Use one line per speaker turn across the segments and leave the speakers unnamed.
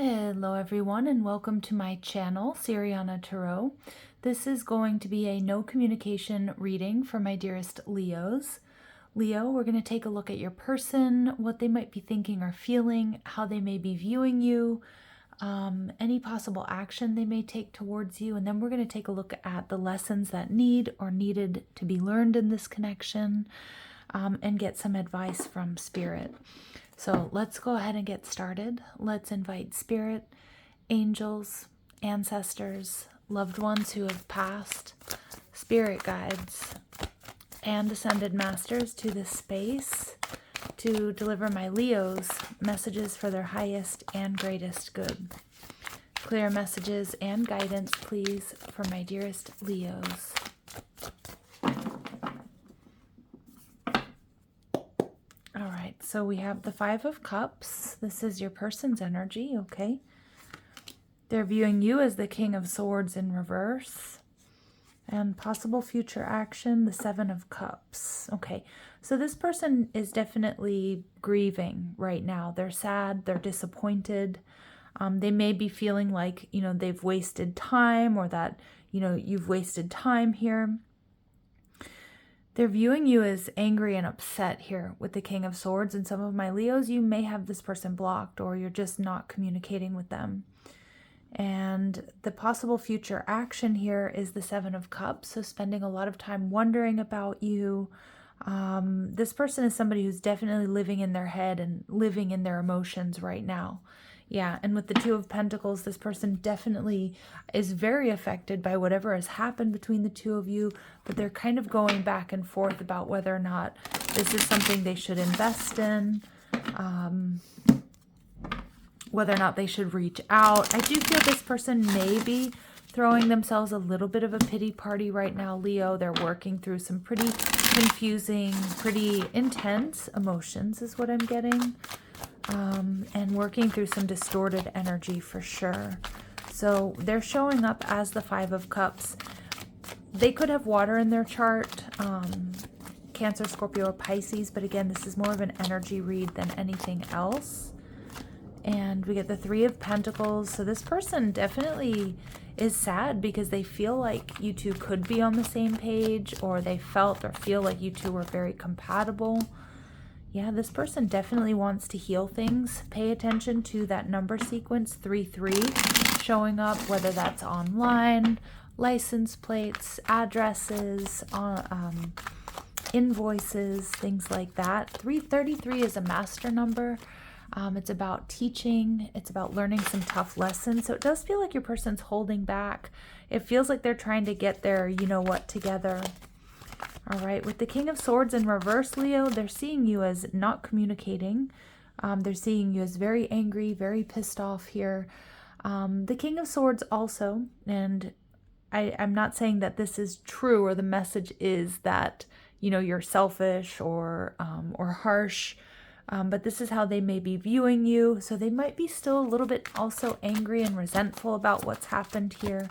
Hello everyone and welcome to my channel, Siriana Tarot. This is going to be a no communication reading for my dearest Leos. Leo, we're going to take a look at your person, what they might be thinking or feeling, how they may be viewing you, any possible action they may take towards you, and then we're going to take a look at the lessons that need or needed to be learned in this connection, and get some advice from Spirit. So let's go ahead and get started. Let's invite Spirit, angels, ancestors, loved ones who have passed, spirit guides, and ascended masters to this space to deliver my Leos messages for their highest and greatest good. Clear messages and guidance, please, for my dearest Leos. So we have the Five of Cups. This is your person's energy, okay? They're viewing you as the King of Swords in reverse. And possible future action, the Seven of Cups. Okay, so this person is definitely grieving right now. They're sad, they're disappointed. They may be feeling like, they've wasted time, or that, you've wasted time here. They're viewing you as angry and upset here with the King of Swords. And some of my Leos, you may have this person blocked, or you're just not communicating with them. And the possible future action here is the Seven of Cups. So spending a lot of time wondering about you. This person is somebody who's definitely living in their head and living in their emotions right now. Yeah, and with the Two of Pentacles, this person definitely is very affected by whatever has happened between the two of you, but they're kind of going back and forth about whether or not this is something they should invest in, whether or not they should reach out. I do feel this person may be throwing themselves a little bit of a pity party right now, Leo. They're working through some pretty confusing, pretty intense emotions is what I'm getting. And working through some distorted energy for sure. So they're showing up as the Five of Cups. They could have water in their chart, Cancer, Scorpio, or Pisces, but again, this is more of an energy read than anything else. And we get the Three of Pentacles. So this person definitely is sad because they feel like you two could be on the same page, or they felt or feel like you two were very compatible. Yeah, this person definitely wants to heal things. Pay attention to that number sequence, 3-3, showing up, whether that's online, license plates, addresses, invoices, things like that. 333 is a master number. It's about teaching. It's about learning some tough lessons. So it does feel like your person's holding back. It feels like they're trying to get their you-know-what together. All right, with the King of Swords in reverse, Leo, they're seeing you as not communicating. They're seeing you as very angry, very pissed off here. The King of Swords also, and I'm not saying that this is true or the message is that, you're selfish or harsh, but this is how they may be viewing you. So they might be still a little bit also angry and resentful about what's happened here.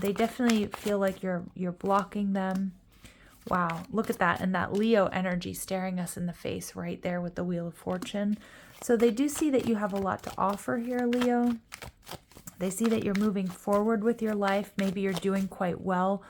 They definitely feel like you're blocking them. Wow, look at that. And that Leo energy staring us in the face right there with the Wheel of Fortune. So they do see that you have a lot to offer here, Leo. They see that you're moving forward with your life. Maybe you're doing quite well.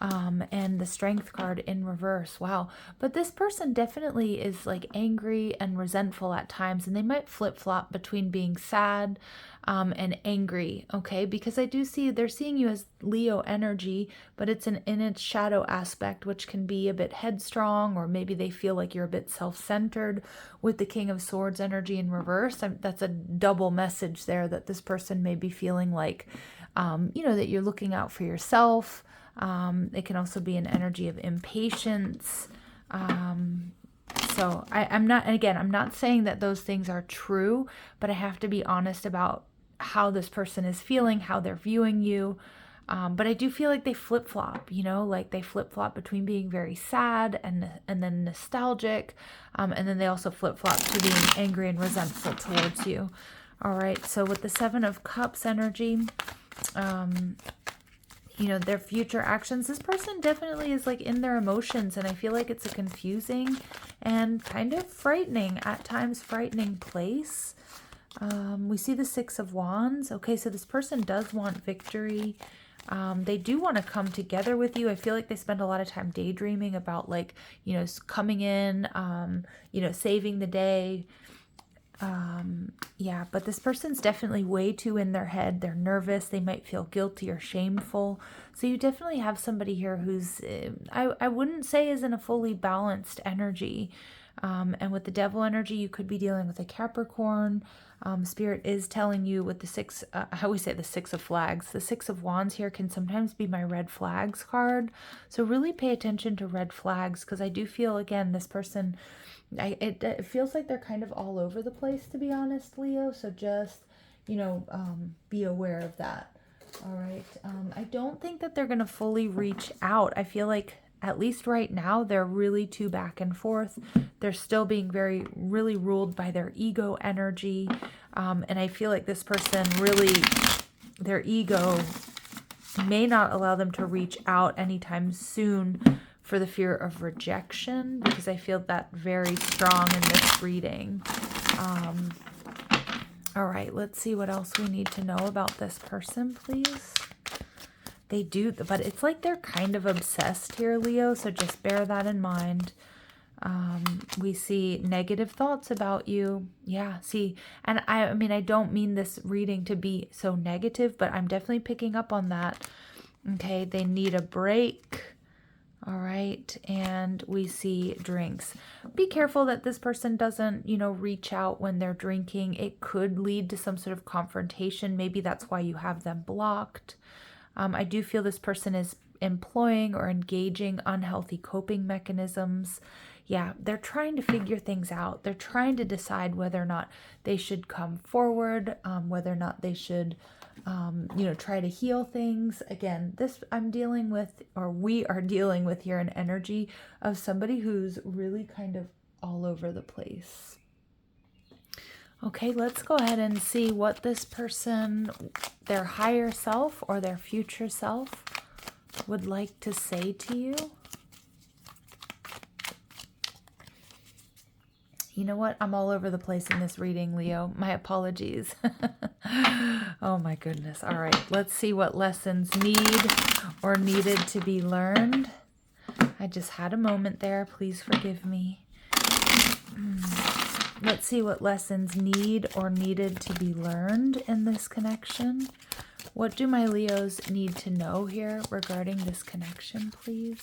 And the Strength card in reverse. Wow. But this person definitely is like angry and resentful at times. And they might flip-flop between being sad and angry, okay? Because I do see they're seeing you as Leo energy, but it's in its shadow aspect, which can be a bit headstrong, or maybe they feel like you're a bit self-centered with the King of Swords energy in reverse. That's a double message there, that this person may be feeling like, that you're looking out for yourself. It can also be an energy of impatience. So I'm not saying that those things are true, but I have to be honest about how this person is feeling, how they're viewing you. But I do feel like they flip-flop, like they flip-flop between being very sad and then nostalgic. And then they also flip-flop to being angry and resentful towards you. All right. So with the Seven of Cups energy, their future actions, this person definitely is like in their emotions, and I feel like it's a confusing and kind of frightening, at times frightening place. We see the Six of Wands. Okay, so this person does want victory. They do want to come together with you. I feel like they spend a lot of time daydreaming about, like, you know, coming in, you know, saving the day. Yeah, but this person's definitely way too in their head. They're nervous. They might feel guilty or shameful. So you definitely have somebody here who's, I wouldn't say is in a fully balanced energy. And with the devil energy, you could be dealing with a Capricorn. Spirit is telling you with the six, I always say the Six of Flags. The Six of Wands here can sometimes be my red flags card. So really pay attention to red flags, because I do feel, again, this person, it feels like they're kind of all over the place, to be honest, Leo. So just, you know, be aware of that. All right. I don't think that they're going to fully reach out. I feel like, at least right now, they're really too back and forth. They're still being really ruled by their ego energy. And I feel like this person really, their ego may not allow them to reach out anytime soon for the fear of rejection, because I feel that very strong in this reading. All right, let's see what else we need to know about this person, please. They do, but it's like they're kind of obsessed here, Leo, so just bear that in mind. We see negative thoughts about you. Yeah, see, and I mean, I don't mean this reading to be so negative, but I'm definitely picking up on that. Okay, they need a break. All right, and we see drinks. Be careful that this person doesn't, you know, reach out when they're drinking. It could lead to some sort of confrontation. Maybe that's why you have them blocked. I do feel this person is employing or engaging unhealthy coping mechanisms. Yeah, they're trying to figure things out. They're trying to decide whether or not they should come forward, whether or not they should, you know, try to heal things. Again, this I'm dealing with, or we are dealing with here, an energy of somebody who's really kind of all over the place. Okay, let's go ahead and see what this person, their higher self or their future self, would like to say to you. You know what? I'm all over the place in this reading, Leo. My apologies. Oh my goodness. All right, let's see what lessons need or needed to be learned. I just had a moment there. Please forgive me. Let's see what lessons need or needed to be learned in this connection. What do my Leos need to know here regarding this connection, please?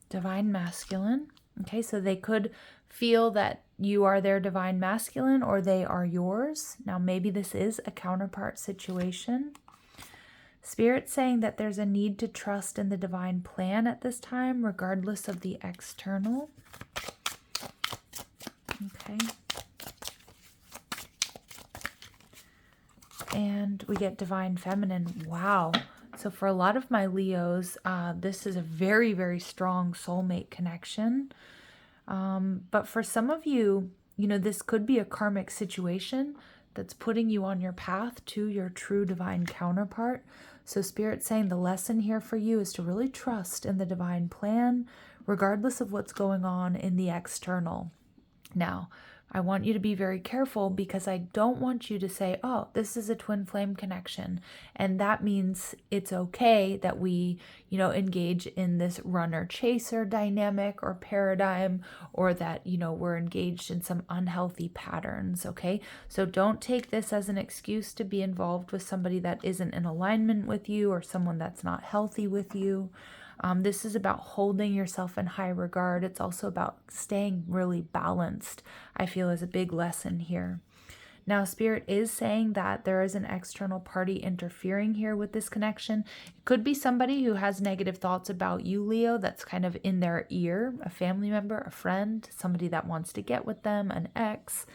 Divine masculine. Okay, so they could feel that you are their divine masculine or they are yours. Now, maybe this is a counterpart situation. Spirit saying that there's a need to trust in the divine plan at this time, regardless of the external. Okay. And we get divine feminine. Wow. So for a lot of my Leos, this is a very, very strong soulmate connection. But for some of you, you know, this could be a karmic situation that's putting you on your path to your true divine counterpart. So Spirit's saying the lesson here for you is to really trust in the divine plan, regardless of what's going on in the external. Now, I want you to be very careful, because I don't want you to say, oh, this is a twin flame connection, and that means it's okay that we, you know, engage in this runner-chaser dynamic or paradigm, or that, you know, we're engaged in some unhealthy patterns, okay? So don't take this as an excuse to be involved with somebody that isn't in alignment with you or someone that's not healthy with you. This is about holding yourself in high regard. It's also about staying really balanced, I feel, is a big lesson here. Now, Spirit is saying that there is an external party interfering here with this connection. It could be somebody who has negative thoughts about you, Leo, that's kind of in their ear, a family member, a friend, somebody that wants to get with them, an ex.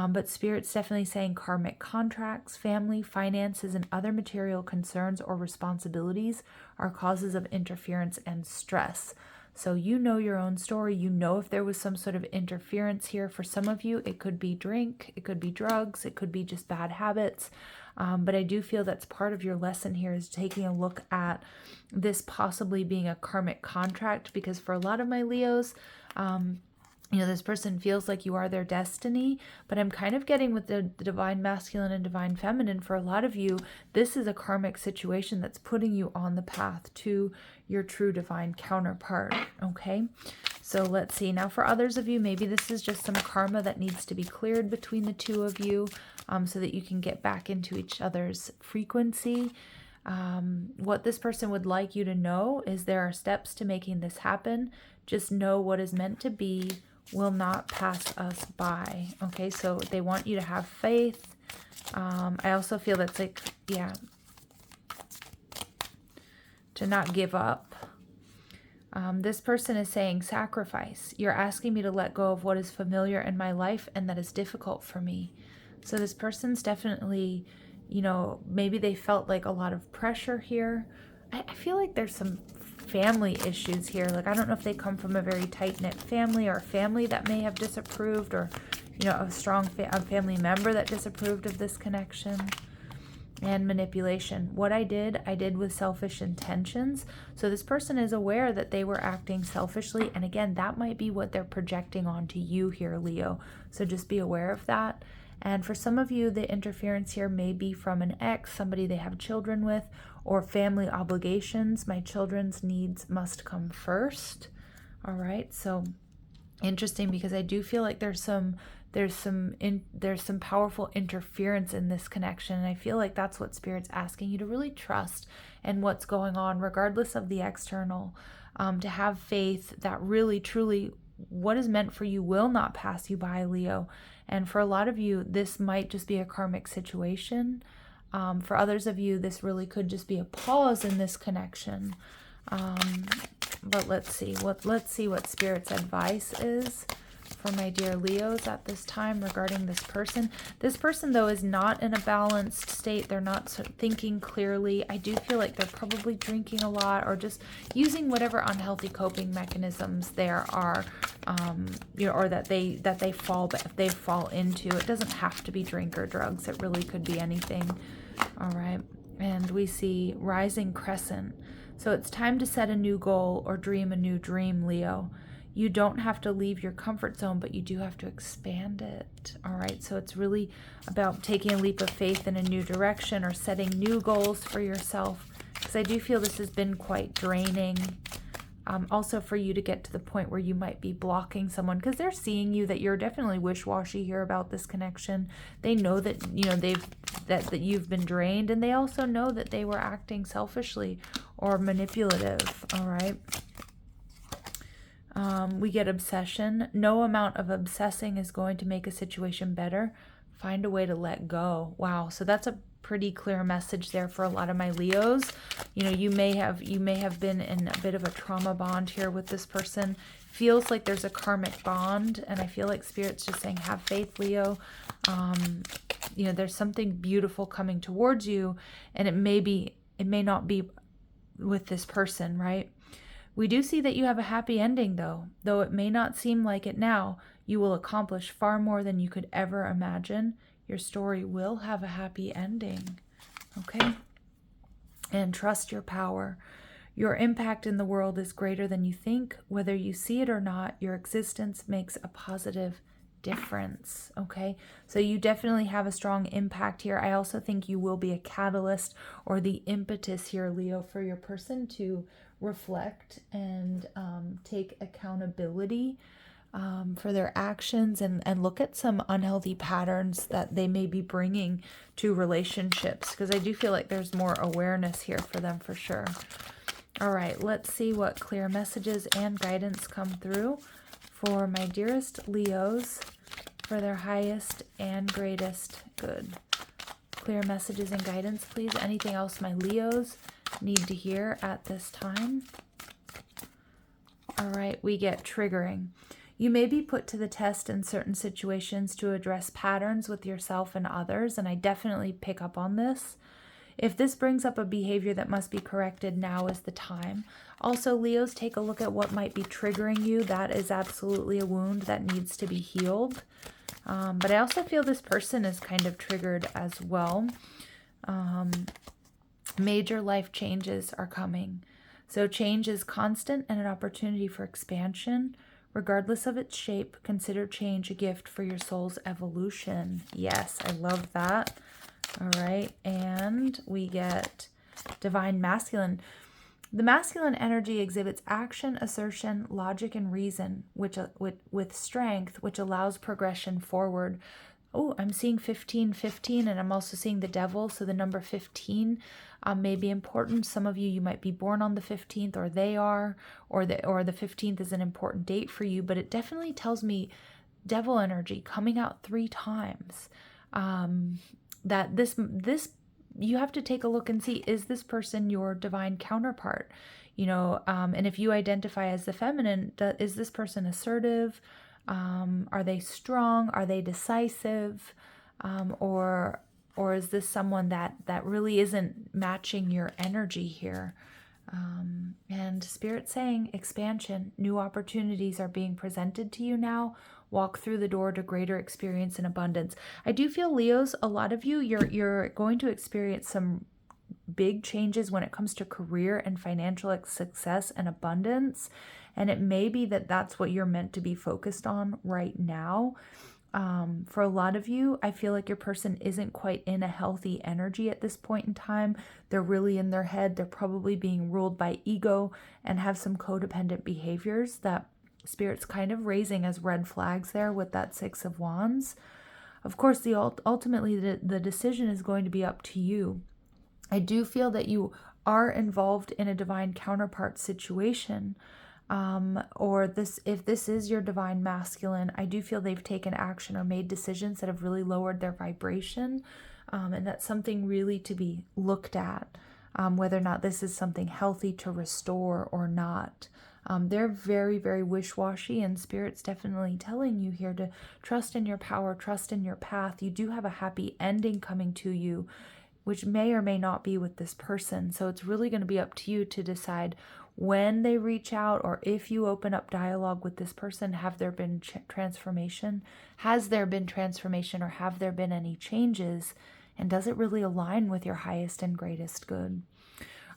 But Spirit's definitely saying karmic contracts, family, finances, and other material concerns or responsibilities are causes of interference and stress. So you know your own story. You know if there was some sort of interference here. For some of you, it could be drink, it could be drugs, it could be just bad habits. But I do feel that's part of your lesson here, is taking a look at this possibly being a karmic contract, because for a lot of my Leos, you know, this person feels like you are their destiny, but I'm kind of getting with the divine masculine and divine feminine. For a lot of you, this is a karmic situation that's putting you on the path to your true divine counterpart. Okay, so let's see. Now for others of you, maybe this is just some karma that needs to be cleared between the two of you, so that you can get back into each other's frequency. What this person would like you to know is there are steps to making this happen. Just know what is meant to be will not pass us by. Okay, so they want you to have faith. I also feel that's like, yeah, to not give up. This person is saying sacrifice. You're asking me to let go of what is familiar in my life and that is difficult for me. So this person's definitely, you know, maybe they felt like a lot of pressure here. I feel like there's some family issues here. Like, I don't know if they come from a very tight-knit family, or a family that may have disapproved, or, you know, a strong family member that disapproved of this connection. And manipulation. What I did with selfish intentions. So this person is aware that they were acting selfishly. And again, that might be what they're projecting onto you here, Leo. So just be aware of that. And for some of you, the interference here may be from an ex, somebody they have children with, or family obligations. My children's needs must come first. All right. So interesting, because I do feel like there's some powerful interference in this connection, and I feel like that's what Spirit's asking you to really trust in what's going on, regardless of the external, to have faith that really, truly, what is meant for you will not pass you by, Leo. And for a lot of you, this might just be a karmic situation. For others of you, this really could just be a pause in this connection. But let's see what Spirit's advice is for my dear Leos at this time regarding this person. This person, though, is not in a balanced state. They're not thinking clearly. I do feel like they're probably drinking a lot, or just using whatever unhealthy coping mechanisms there are, you know, or that they fall into. It doesn't have to be drink or drugs. It really could be anything. All right. And we see rising crescent. So it's time to set a new goal or dream a new dream, Leo. You don't have to leave your comfort zone, but you do have to expand it. All right. So it's really about taking a leap of faith in a new direction, or setting new goals for yourself. Because I do feel this has been quite draining. Also for you to get to the point where you might be blocking someone, because they're seeing you that you're definitely wishy-washy here about this connection. They know that, you know, that you've been drained, and they also know that they were acting selfishly or manipulative. All right. We get obsession. No amount of obsessing is going to make a situation better. Find a way to let go. Wow. So that's a pretty clear message there for a lot of my Leos. You know, you may have been in a bit of a trauma bond here with this person. Feels like there's a karmic bond, and I feel like Spirit's just saying, have faith, Leo. You know, there's something beautiful coming towards you, and it may not be with this person, right? We do see that you have a happy ending, though it may not seem like it now. You will accomplish far more than you could ever imagine. Your story will have a happy ending. Okay? And trust your power. Your impact in the world is greater than you think. Whether you see it or not, your existence makes a positive difference. Okay? So you definitely have a strong impact here. I also think you will be a catalyst, or the impetus here, Leo, for your person to reflect and take accountability for their actions, and look at some unhealthy patterns that they may be bringing to relationships, because I do feel like there's more awareness here for them for sure. All right, let's see what clear messages and guidance come through for my dearest Leos for their highest and greatest good. Clear messages and guidance, please. Anything else my Leos need to hear at this time? All right, we get triggering. You may be put to the test in certain situations to address patterns with yourself and others, and I definitely pick up on this. If this brings up a behavior that must be corrected, now is the time. Also, Leos, take a look at what might be triggering you. That is absolutely a wound that needs to be healed. But I also feel this person is kind of triggered as well. Major life changes are coming. So change is constant and an opportunity for expansion. Regardless of its shape, consider change a gift for your soul's evolution. Yes, I love that. All right, and we get Divine Masculine. The masculine energy exhibits action, assertion, logic, and reason, which with strength, which allows progression forward. Oh, I'm seeing 1515, and I'm also seeing the devil. So the number 15 may be important. Some of you might be born on the 15th, or they are, or the 15th is an important date for you. But it definitely tells me devil energy coming out 3 times. That this you have to take a look and see, is this person your divine counterpart? You know, and if you identify as the feminine, is this person assertive? Are they strong? Are they decisive? Or is this someone that really isn't matching your energy here? And Spirit saying expansion, new opportunities are being presented to you now. Walk through the door to greater experience and abundance. I do feel, Leos, a lot of you, you're going to experience some big changes when it comes to career and financial success and abundance. And it may be that that's what you're meant to be focused on right now. For a lot of you, I feel like your person isn't quite in a healthy energy at this point in time. They're really in their head. They're probably being ruled by ego and have some codependent behaviors that Spirit's kind of raising as red flags there with that 6 of Wands. Of course, ultimately the decision is going to be up to you. I do feel that you are involved in a divine counterpart situation. If this is your divine masculine, I do feel they've taken action or made decisions that have really lowered their vibration. And that's something really to be looked at, whether or not this is something healthy to restore or not. They're very, very wish-washy, and Spirit's definitely telling you here to trust in your power, trust in your path. You do have a happy ending coming to you, which may or may not be with this person. So it's really going to be up to you to decide when they reach out, or if you open up dialogue with this person. Have there been transformation? Has there been transformation, or have there been any changes? And does it really align with your highest and greatest good?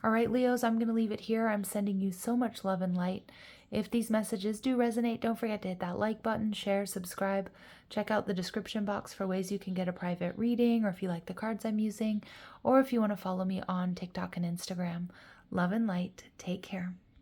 All right, Leos, I'm going to leave it here. I'm sending you so much love and light. If these messages do resonate, don't forget to hit that like button, share, subscribe. Check out the description box for ways you can get a private reading, or if you like the cards I'm using, or if you want to follow me on TikTok and Instagram. Love and light. Take care.